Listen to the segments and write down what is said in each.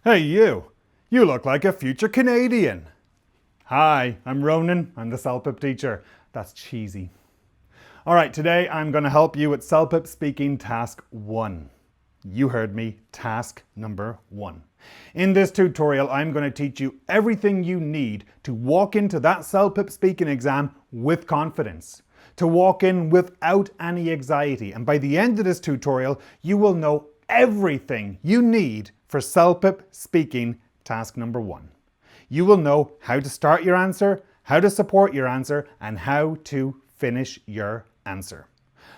Hey you! You look like a future Canadian. Hi, I'm Ronan. I'm the CELPIP teacher. That's cheesy. Alright, today I'm going to help you with CELPIP speaking task 1. You heard me, task number 1. In this tutorial, I'm going to teach you everything you need to walk into that CELPIP speaking exam with confidence. To walk in without any anxiety. And by the end of this tutorial, you will know everything you need for CELPIP speaking task number 1. You will know how to start your answer, how to support your answer, and how to finish your answer.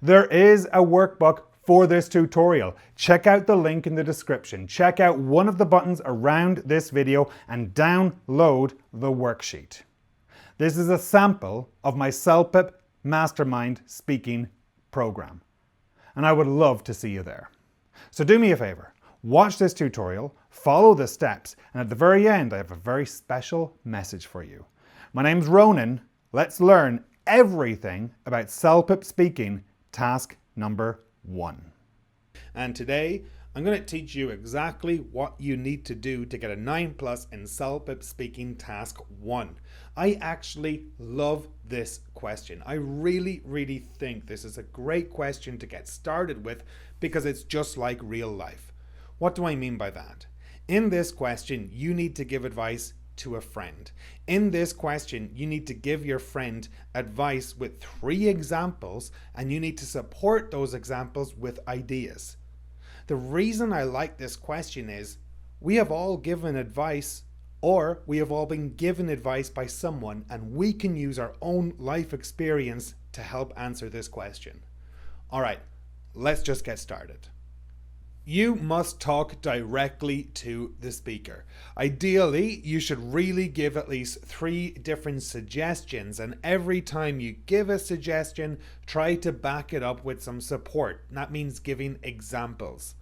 There is a workbook for this tutorial. Check out the link in the description. Check out one of the buttons around this video and download the worksheet. This is a sample of my CELPIP Mastermind speaking program, and I would love to see you there. So do me a favor, watch this tutorial, follow the steps, and at the very end I have a very special message for you. My name's Ronan. Let's learn everything about CELPIP speaking task number 1. And today I'm going to teach you exactly what you need to do to get a 9+ in CELPIP speaking task 1. I actually love this question. I really think this is a great question to get started with because it's just like real life. What do I mean by that? In this question, you need to give advice to a friend. In this question, you need to give your friend advice with 3 examples, and you need to support those examples with ideas. The reason I like this question is we have all given advice, or we have all been given advice by someone, and we can use our own life experience to help answer this question. All right, let's just get started. You must talk directly to the speaker. Ideally, you should really give at least 3 different suggestions, and every time you give a suggestion, try to back it up with some support. That means giving examples.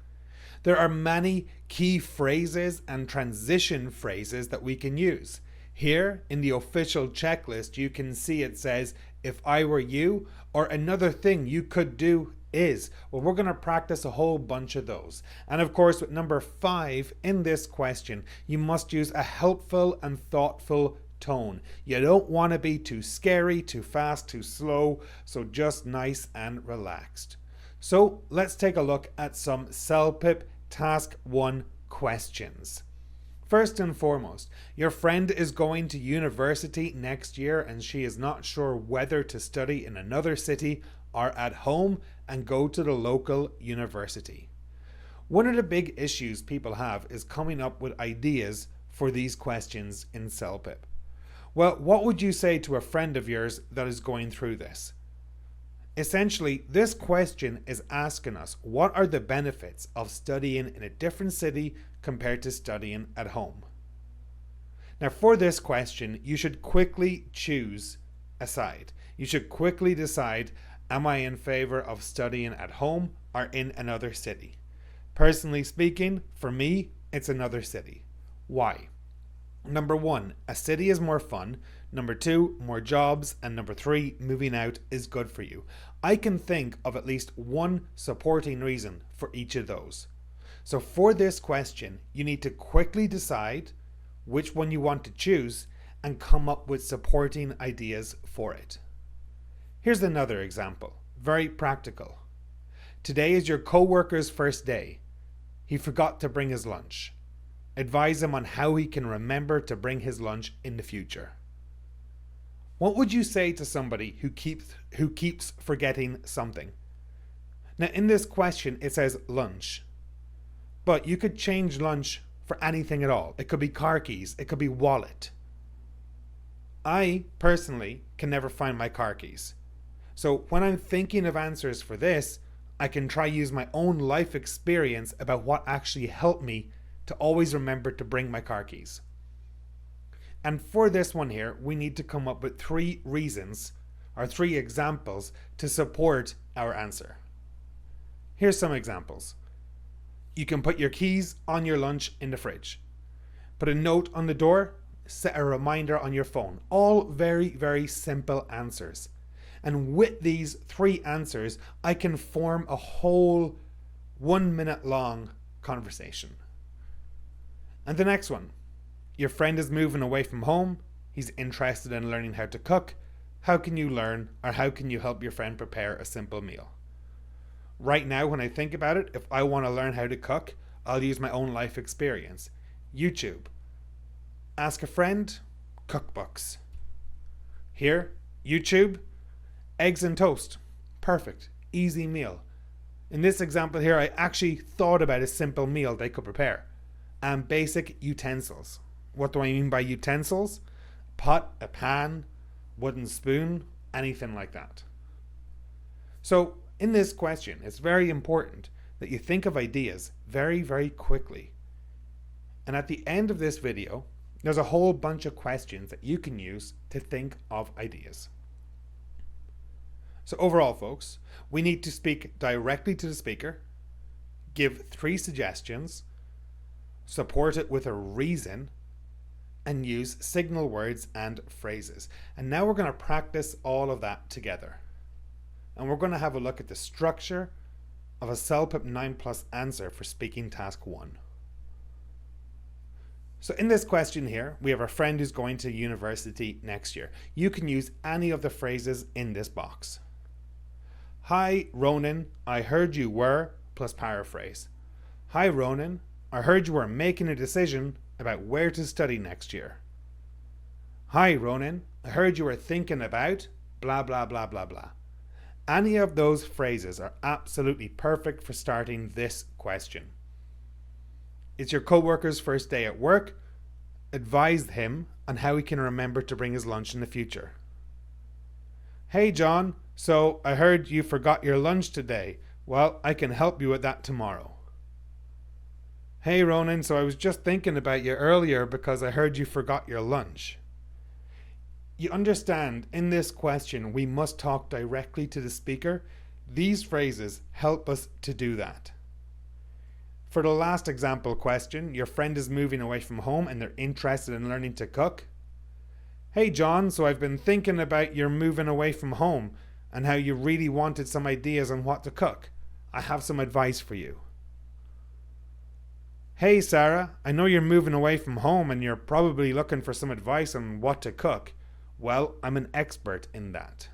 There are many key phrases and transition phrases that we can use. Here in the official checklist, you can see it says, "If I were you," or "Another thing you could do is." Well, we're going to practice a whole bunch of those. And of course, with number 5 in this question, you must use a helpful and thoughtful tone. You don't want to be too scary, too fast, too slow, so just nice and relaxed. So let's take a look at some CELPIP task 1 questions. First and foremost, your friend is going to university next year and she is not sure whether to study in another city or at home and go to the local university. One of the big issues people have is coming up with ideas for these questions in CELPIP. Well, what would you say to a friend of yours that is going through this? Essentially, this question is asking us what are the benefits of studying in a different city compared to studying at home. Now for this question, you should quickly choose a side. You should quickly decide, am I in favor of studying at home or in another city? Personally speaking, for me, it's another city. Why? Number 1, a city is more fun. Number 2, more jobs. And number 3, moving out is good for you. I can think of at least one supporting reason for each of those. So for this question, you need to quickly decide which one you want to choose and come up with supporting ideas for it. Here's another example, very practical. Today is your co-worker's first day. He forgot to bring his lunch. Advise him on how he can remember to bring his lunch in the future. What would you say to somebody who keeps forgetting something? Now in this question it says lunch, but you could change lunch for anything at all. It could be car keys, it could be wallet. I personally can never find my car keys. So when I'm thinking of answers for this, I can try use my own life experience about what actually helped me to always remember to bring my car keys. And for this one here, we need to come up with 3 reasons or 3 examples to support our answer. Here's some examples. You can put your keys on your lunch in the fridge. Put a note on the door, set a reminder on your phone. All very simple answers. And with these 3 answers, I can form a whole 1 minute long conversation. And the next one. Your friend is moving away from home. He's interested in learning how to cook. How can you learn, or how can you help your friend prepare a simple meal? Right now, when I think about it, if I want to learn how to cook, I'll use my own life experience. YouTube. Ask a friend. Cookbooks. Here, YouTube. Eggs and toast. Perfect. Easy meal. In this example here, I actually thought about a simple meal they could prepare. And basic utensils. What do I mean by utensils? A pot, a pan, wooden spoon, anything like that. So in this question, it's very important that you think of ideas very, very quickly. And at the end of this video, there's a whole bunch of questions that you can use to think of ideas. So overall, folks, we need to speak directly to the speaker, give 3 suggestions, support it with a reason, and use signal words and phrases. And now we're going to practice all of that together. And we're going to have a look at the structure of a CELPIP 9+ answer for speaking task 1. So in this question here, we have a friend who's going to university next year. You can use any of the phrases in this box. Hi, Ronan, I heard you were, plus paraphrase. Hi, Ronan, I heard you were making a decision about where to study next year. Hi, Ronan, I heard you were thinking about blah, blah, blah, blah, blah. Any of those phrases are absolutely perfect for starting this question. It's your co-worker's first day at work. Advise him on how he can remember to bring his lunch in the future. Hey, John, so I heard you forgot your lunch today. Well, I can help you with that tomorrow. Hey, Ronan, so I was just thinking about you earlier because I heard you forgot your lunch. You understand, in this question, we must talk directly to the speaker. These phrases help us to do that. For the last example question, your friend is moving away from home and they're interested in learning to cook. Hey, John, so I've been thinking about your moving away from home and how you really wanted some ideas on what to cook. I have some advice for you. Hey, Sarah, I know you're moving away from home and you're probably looking for some advice on what to cook. Well, I'm an expert in that.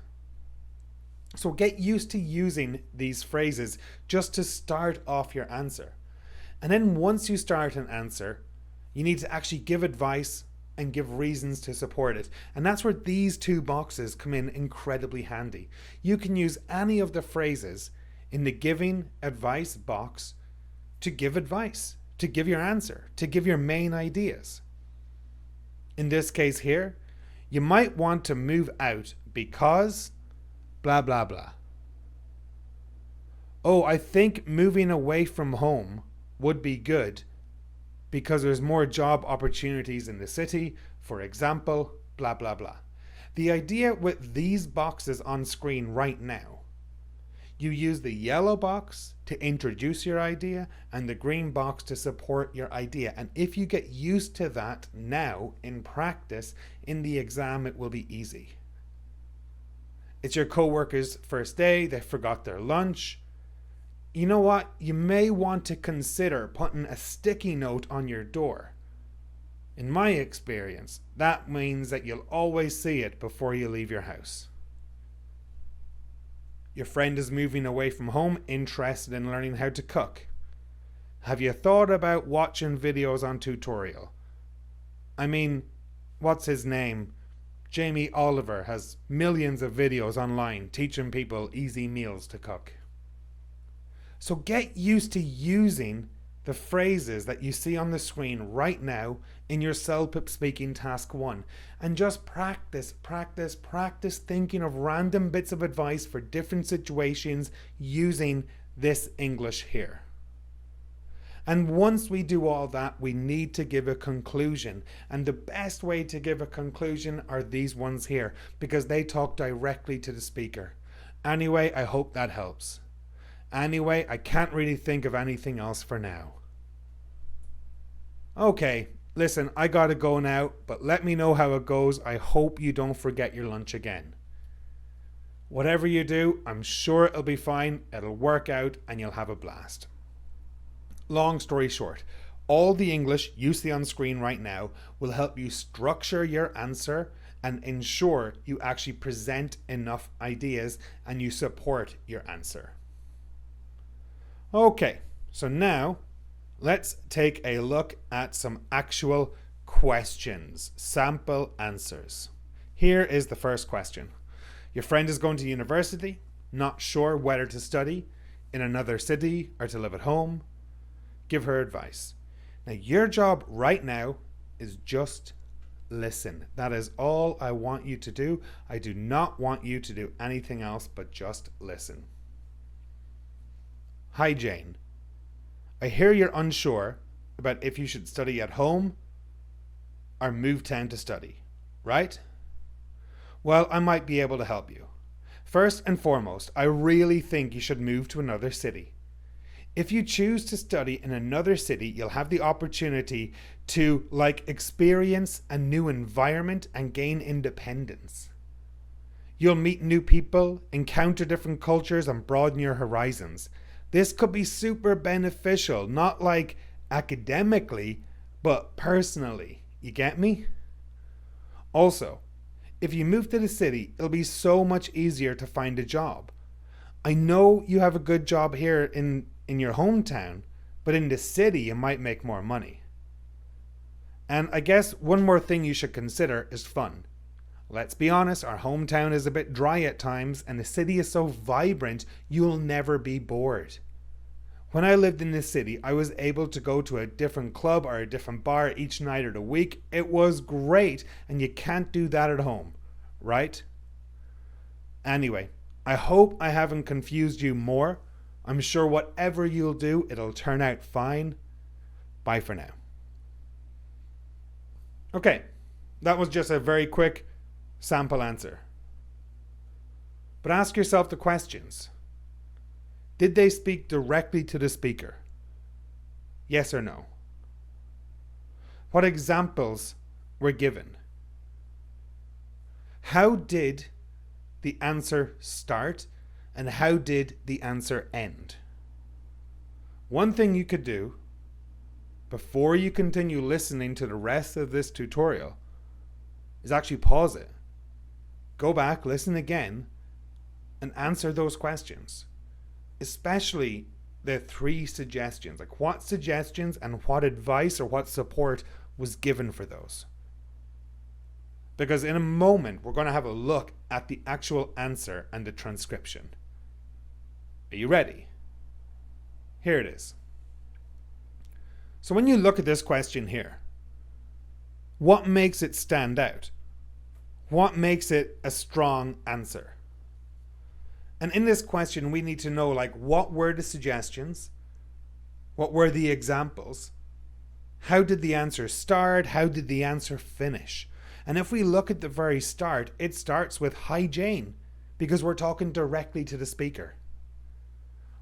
So get used to using these phrases just to start off your answer. And then once you start an answer, you need to actually give advice and give reasons to support it. And that's where these 2 boxes come in incredibly handy. You can use any of the phrases in the giving advice box to give advice, to give your answer, to give your main ideas. In this case here, you might want to move out because blah, blah, blah. Oh, I think moving away from home would be good because there's more job opportunities in the city, for example, blah, blah, blah. The idea with these boxes on screen right now, you use the yellow box to introduce your idea and the green box to support your idea. And if you get used to that now in practice, in the exam it will be easy. It's your co-worker's first day, they forgot their lunch. You know what? You may want to consider putting a sticky note on your door. In my experience, that means that you'll always see it before you leave your house. Your friend is moving away from home, interested in learning how to cook. Have you thought about watching videos on tutorial? I mean, what's his name? Jamie Oliver has millions of videos online teaching people easy meals to cook. So get used to using the phrases that you see on the screen right now in your CELPIP speaking task 1, and just practice thinking of random bits of advice for different situations using this English here. And once we do all that, we need to give a conclusion, and the best way to give a conclusion are these ones here because they talk directly to the speaker. Anyway, I hope that helps. Anyway, I can't really think of anything else for now. Okay, listen, I gotta go now, but let me know how it goes. I hope you don't forget your lunch again. Whatever you do, I'm sure it'll be fine, it'll work out, and you'll have a blast. Long story short, All the English you see on screen right now will help you structure your answer and ensure you actually present enough ideas and you support your answer. Okay, so now let's take a look at some actual questions, sample answers. Here is the first question. Your friend is going to university, not sure whether to study in another city or to live at home. Give her advice. Now, your job right now is just listen. That is all I want you to do. I do not want you to do anything else but just listen. Hi, Jane. I hear you're unsure about if you should study at home or move town to study, right? Well, I might be able to help you. First and foremost, I really think you should move to another city. If you choose to study in another city, you'll have the opportunity to experience a new environment and gain independence. You'll meet new people, encounter different cultures, and broaden your horizons. This could be super beneficial, not academically, but personally. You get me? Also, if you move to the city, it'll be so much easier to find a job. I know you have a good job here in your hometown, but in the city you might make more money. And I guess one more thing you should consider is fun. Let's be honest, our hometown is a bit dry at times, and the city is so vibrant, you'll never be bored. When I lived in this city, I was able to go to a different club or a different bar each night of the week. It was great, and you can't do that at home, right? Anyway, I hope I haven't confused you more. I'm sure whatever you'll do, it'll turn out fine. Bye for now. Okay, that was just a very quick sample answer. But ask yourself the questions. Did they speak directly to the speaker? Yes or no? What examples were given? How did the answer start and how did the answer end? One thing you could do before you continue listening to the rest of this tutorial is actually pause it. Go back, listen again, and answer those questions. Especially the 3 suggestions. What suggestions and what advice or what support was given for those. Because in a moment, we're going to have a look at the actual answer and the transcription. Are you ready? Here it is. So when you look at this question here, what makes it stand out? What makes it a strong answer? And in this question, we need to know what were the suggestions? What were the examples? How did the answer start? How did the answer finish? And if we look at the very start, it starts with "Hi Jane," because we're talking directly to the speaker.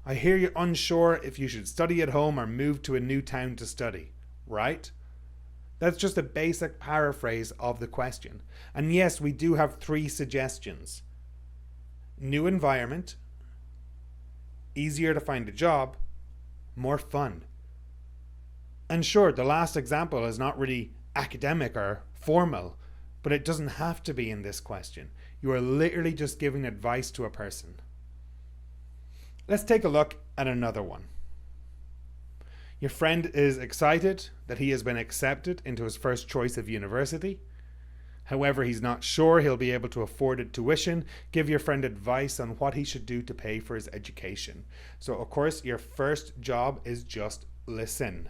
I hear you're unsure if you should study at home or move to a new town to study, right? That's just a basic paraphrase of the question. And yes, we do have 3 suggestions. New environment, easier to find a job, more fun. And sure, the last example is not really academic or formal, but it doesn't have to be in this question. You are literally just giving advice to a person. Let's take a look at another one. Your friend is excited that he has been accepted into his first choice of university. However, he's not sure he'll be able to afford a tuition. Give your friend advice on what he should do to pay for his education. So, of course, your first job is just listen.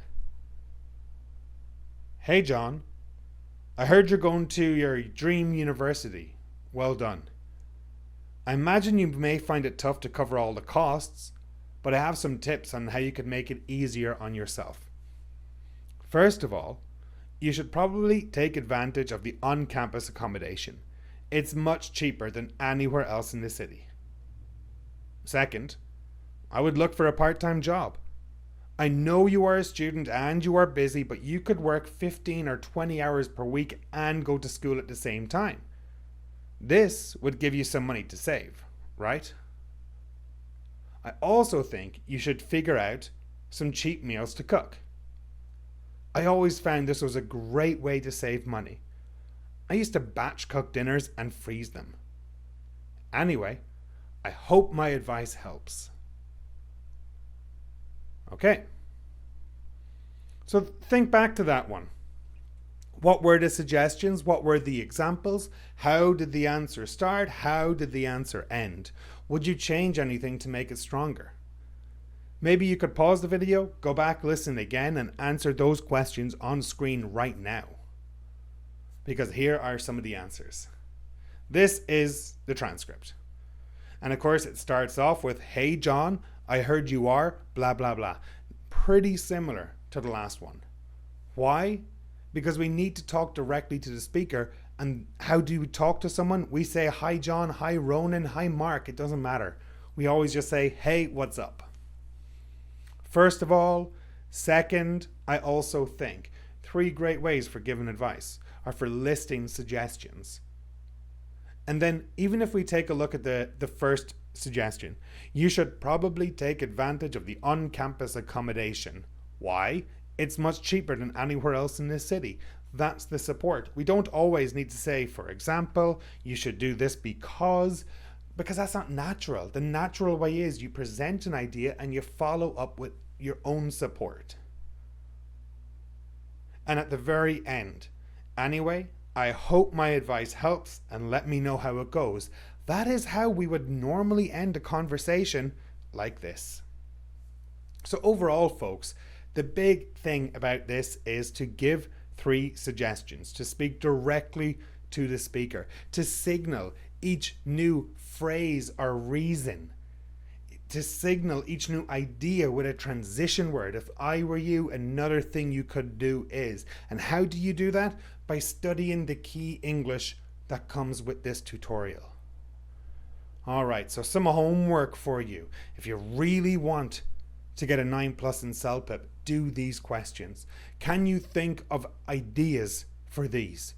Hey, John. I heard you're going to your dream university. Well done. I imagine you may find it tough to cover all the costs, but I have some tips on how you could make it easier on yourself. First of all, you should probably take advantage of the on-campus accommodation. It's much cheaper than anywhere else in the city. Second, I would look for a part-time job. I know you are a student and you are busy, but you could work 15 or 20 hours per week and go to school at the same time. This would give you some money to save, right? I also think you should figure out some cheap meals to cook. I always found this was a great way to save money. I used to batch cook dinners and freeze them. Anyway, I hope my advice helps. Okay. So think back to that one. What were the suggestions? What were the examples? How did the answer start? How did the answer end? Would you change anything to make it stronger? Maybe you could pause the video, go back, listen again, and answer those questions on screen right now. Because here are some of the answers. This is the transcript. And of course, it starts off with, "Hey John, I heard you are, blah, blah, blah." Pretty similar to the last one. Why? Because we need to talk directly to the speaker. And how do we talk to someone? We say, "Hi John, hi Ronan, hi Mark." It doesn't matter. We always just say, "Hey, what's up?" First of all. Second, I also think 3 great ways for giving advice are for listing suggestions. And then even if we take a look at the first suggestion, you should probably take advantage of the on-campus accommodation. Why? It's much cheaper than anywhere else in this city. That's the support. We don't always need to say, for example, you should do this because that's not natural. The natural way is you present an idea and you follow up with your own support. And at the very end, anyway, I hope my advice helps and let me know how it goes. That is how we would normally end a conversation like this. So overall, folks, the big thing about this is to give 3 suggestions, to speak directly to the speaker, to signal each new phrase or reason, to signal each new idea with a transition word. If I were you, another thing you could do is. And how do you do that? By studying the key English that comes with this tutorial. All right, so some homework for you. If you really want to get a 9+ in CELPIP, do these questions. Can you think of ideas for these?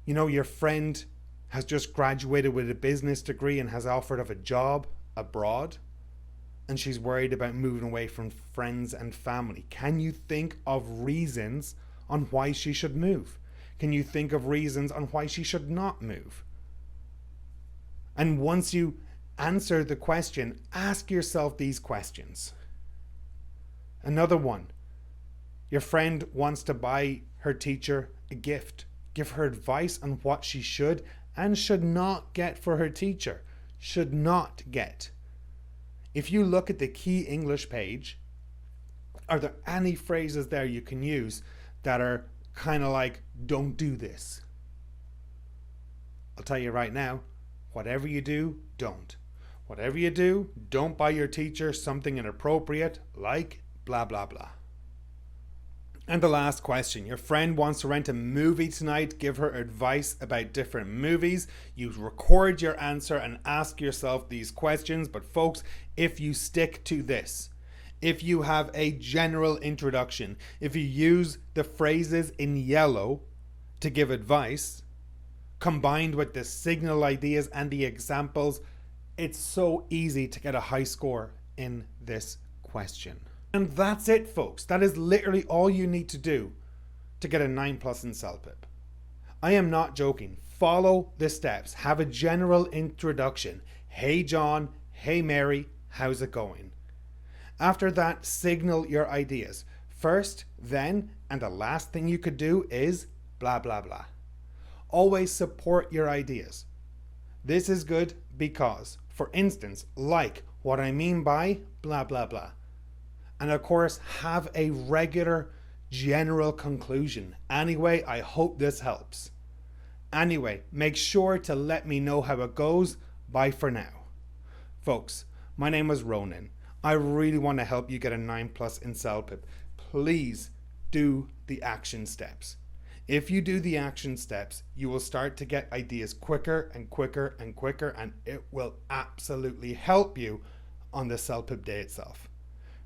You know, your friend has just graduated with a business degree and has offered of a job abroad, and she's worried about moving away from friends and family. Can you think of reasons on why she should move? Can you think of reasons on why she should not move? And once you answer the question, ask yourself these questions. Another one. Your friend wants to buy her teacher a gift. Give her advice on what she should and should not get for her teacher. Should not get. If you look at the key English page, are there any phrases there you can use that are kind of like, don't do this? I'll tell you right now, whatever you do, don't. Whatever you do, don't buy your teacher something inappropriate like blah, blah, blah. And the last question. Your friend wants to rent a movie tonight. Give her advice about different movies. You record your answer and ask yourself these questions. But folks, if you stick to this, if you have a general introduction, if you use the phrases in yellow to give advice, combined with the signal ideas and the examples, it's so easy to get a high score in this question. And that's it, folks. That is literally all you need to do to get a 9+ in CELPIP. I am not joking. Follow the steps. Have a general introduction. Hey John, hey Mary, how's it going? After that, signal your ideas. First, then, and the last thing you could do is blah, blah, blah. Always support your ideas. This is good because, for instance, like what I mean by blah, blah, blah. And of course, have a regular general conclusion. Anyway, I hope this helps. Anyway, make sure to let me know how it goes. Bye for now. Folks, my name is Ronan. I really want to help you get a 9+ in CELPIP. Please do the action steps. If you do the action steps, you will start to get ideas quicker and quicker and quicker, and it will absolutely help you on the CELPIP day itself.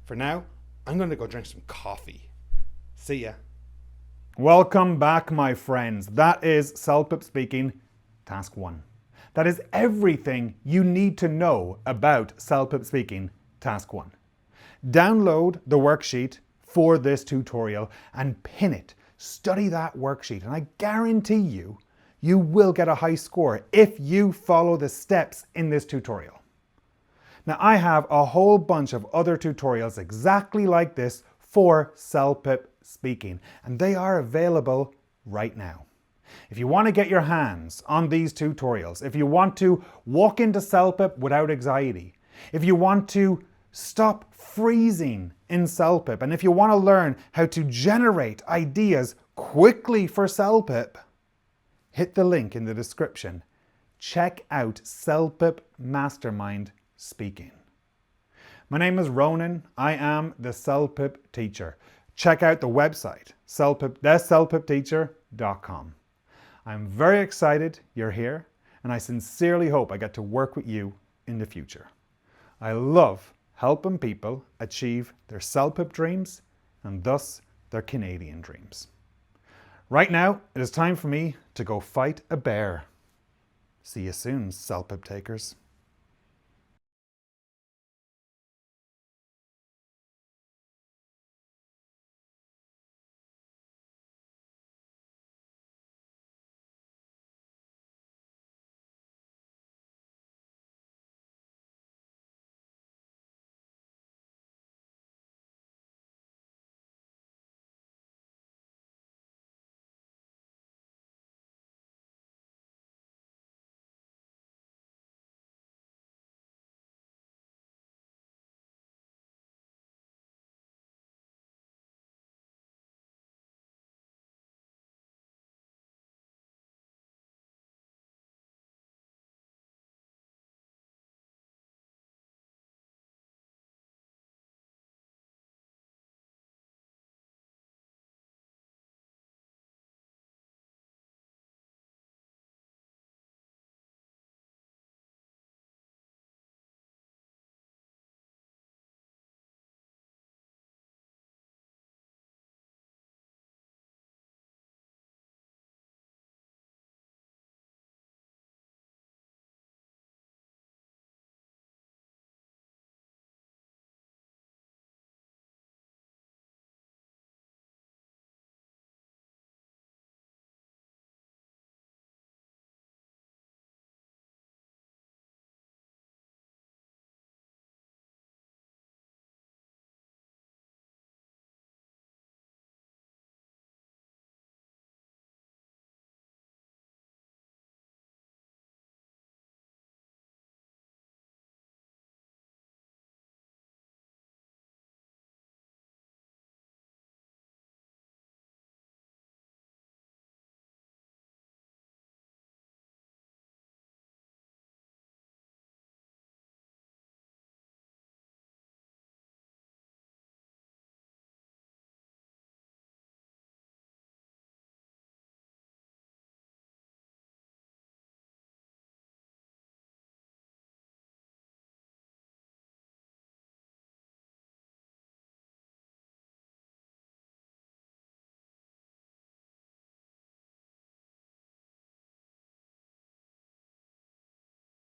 For now, I'm going to go drink some coffee. See ya. Welcome back, my friends. That is CELPIP Speaking Task 1. That is everything you need to know about CELPIP Speaking Task 1. Download the worksheet for this tutorial and pin it. Study that worksheet and I guarantee you, you will get a high score if you follow the steps in this tutorial. Now I have a whole bunch of other tutorials exactly like this for CELPIP speaking, and they are available right now. If you want to get your hands on these tutorials, if you want to walk into CELPIP without anxiety, if you want to stop freezing in CELPIP, and if you want to learn how to generate ideas quickly for CELPIP, hit the link in the description. Check out CELPIP Mastermind Speaking. My name is Ronan. I am the CELPIP teacher. Check out the website, thecelpipteacher.com. I'm very excited you're here, and I sincerely hope I get to work with you in the future. I love helping people achieve their CELPIP dreams and thus their Canadian dreams. Right now, it is time for me to go fight a bear. See you soon, CELPIP takers.